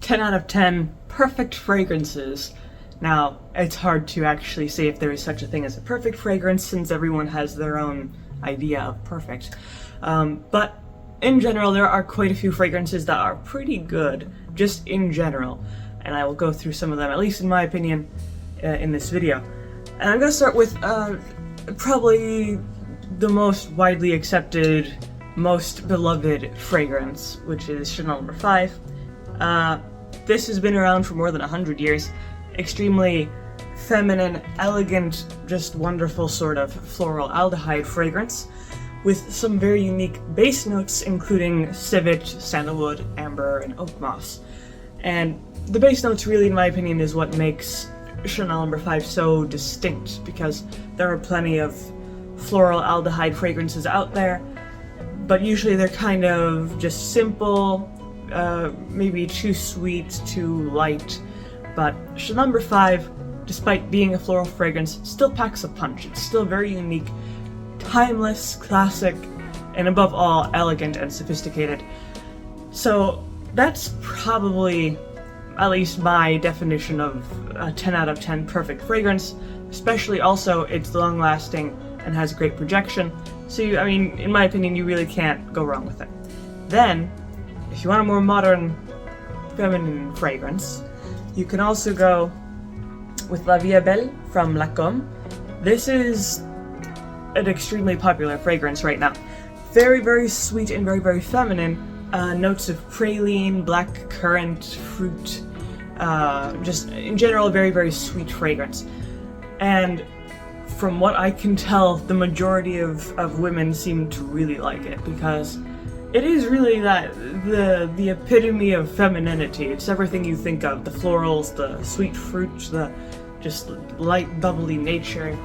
10 out of 10 perfect fragrances. Now, it's hard to actually say if there is such a thing as a perfect fragrance since everyone has their own idea of perfect. But in general, there are quite a few fragrances that are pretty good, just in general. And I will go through some of them, at least in my opinion, in this video. And I'm going to start with probably the most widely accepted, most beloved fragrance, which is Chanel No. 5. This has been around for more than 100 years. Extremely feminine, elegant, just wonderful sort of floral aldehyde fragrance with some very unique base notes including civet, sandalwood, amber, and oak moss. And the base notes really, in my opinion, is what makes Chanel No. 5 so distinct, because there are plenty of floral aldehyde fragrances out there, but usually they're kind of just simple, maybe too sweet, too light. But Chanel No. 5, despite being a floral fragrance, still packs a punch. It's still very unique, timeless, classic, and above all, elegant and sophisticated. So that's probably at least my definition of a 10 out of 10 perfect fragrance, especially also it's long-lasting and has great projection. So I mean, in my opinion, you really can't go wrong with it. Then, if you want a more modern, feminine fragrance, you can also go with Nuit Belle from Lancôme. This is an extremely popular fragrance right now. Very, very sweet and very, very feminine. Notes of praline, black currant, fruit, just in general a very, very sweet fragrance. And from what I can tell, the majority of women seem to really like it, because it is really the epitome of femininity. It's everything you think of: the florals, the sweet fruit, the just light, bubbly nature,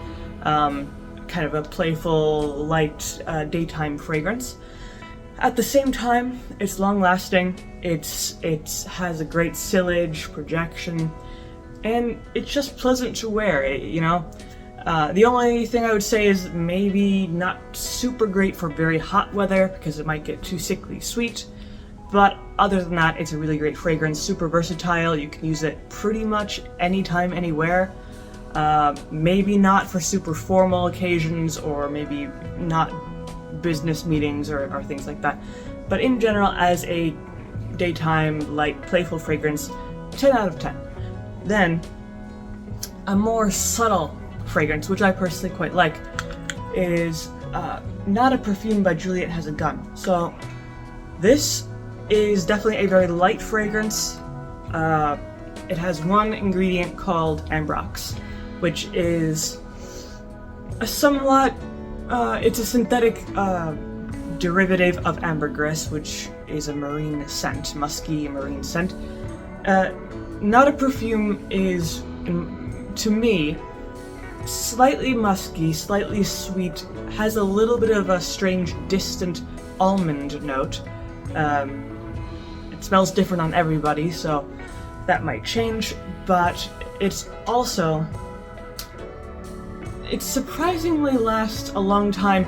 kind of a playful, light daytime fragrance. At the same time, it's long-lasting. It has a great sillage, projection, and it's just pleasant to wear. You know. The only thing I would say is maybe not super great for very hot weather, because it might get too sickly sweet, but other than that, it's a really great fragrance, super versatile. You can use it pretty much anytime, anywhere. Maybe not for super formal occasions, or maybe not business meetings or things like that, but in general, as a daytime, light, playful fragrance, 10 out of 10. Then, a more subtle fragrance, which I personally quite like, is Not a Perfume by Juliet Has a Gun. So this is definitely a very light fragrance. It has one ingredient called ambrox, which is a somewhat it's a synthetic derivative of ambergris, which is a marine scent, musky marine scent. Not a Perfume is, to me, slightly musky, slightly sweet, has a little bit of a strange, distant almond note. It smells different on everybody, so that might change, but it surprisingly lasts a long time,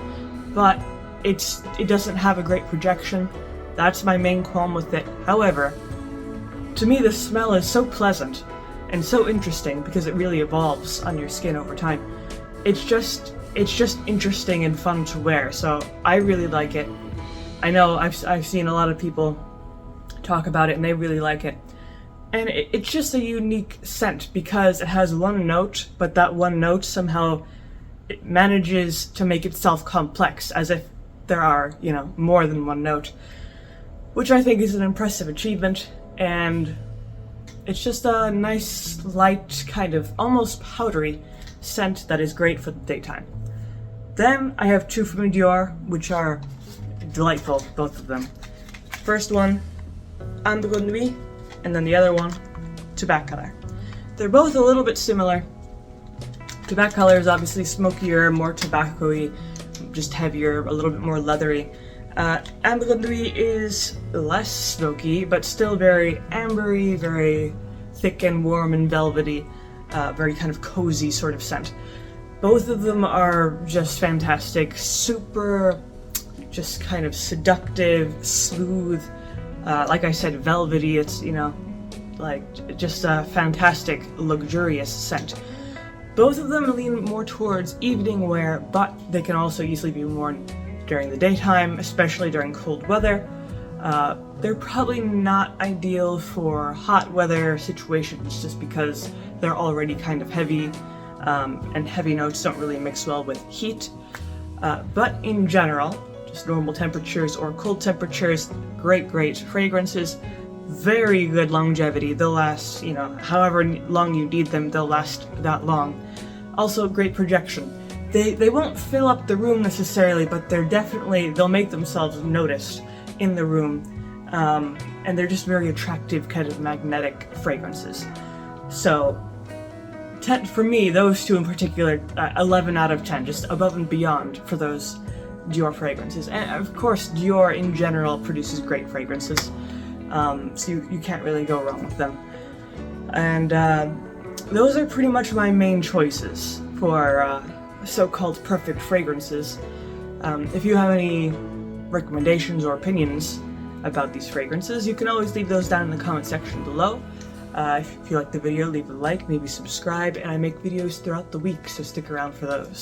but it doesn't have a great projection. That's my main qualm with it. However, to me the smell is so pleasant and so interesting, because it really evolves on your skin over time. It's just interesting and fun to wear, so I really like it. I know I've seen a lot of people talk about it and they really like it. And it's just a unique scent, because it has one note, but that one note somehow it manages to make itself complex, as if there are, you know, more than one note, which I think is an impressive achievement. And it's just a nice, light, kind of almost powdery scent that is great for the daytime. Then I have two from Dior, which are delightful, both of them. First one, Ambre Nuit, and then the other one, Tobacco Color. They're both a little bit similar. Tobacco Color is obviously smokier, more tobacco-y, just heavier, a little bit more leathery. Ambre Nuit is less smoky, but still very ambery, very thick and warm and velvety, very kind of cozy sort of scent. Both of them are just fantastic, super, just kind of seductive, smooth, like I said, velvety. It's, you know, like just a fantastic, luxurious scent. Both of them lean more towards evening wear, but they can also easily be worn during the daytime, especially during cold weather. They're probably not ideal for hot weather situations just because they're already kind of heavy, and heavy notes don't really mix well with heat. But in general, just normal temperatures or cold temperatures, great fragrances. Very good longevity. They'll last, however long you need them, they'll last that long. Also, great projection. They won't fill up the room necessarily, but they'll make themselves noticed in the room. And they're just very attractive, kind of magnetic fragrances. So, for me, those two in particular, 11 out of 10, just above and beyond for those Dior fragrances. And of course, Dior in general produces great fragrances. So you can't really go wrong with them. And those are pretty much my main choices for so-called perfect fragrances. If you have any recommendations or opinions about these fragrances, you can always leave those down in the comment section below. If you like the video, leave a like, maybe subscribe, and I make videos throughout the week, so stick around for those.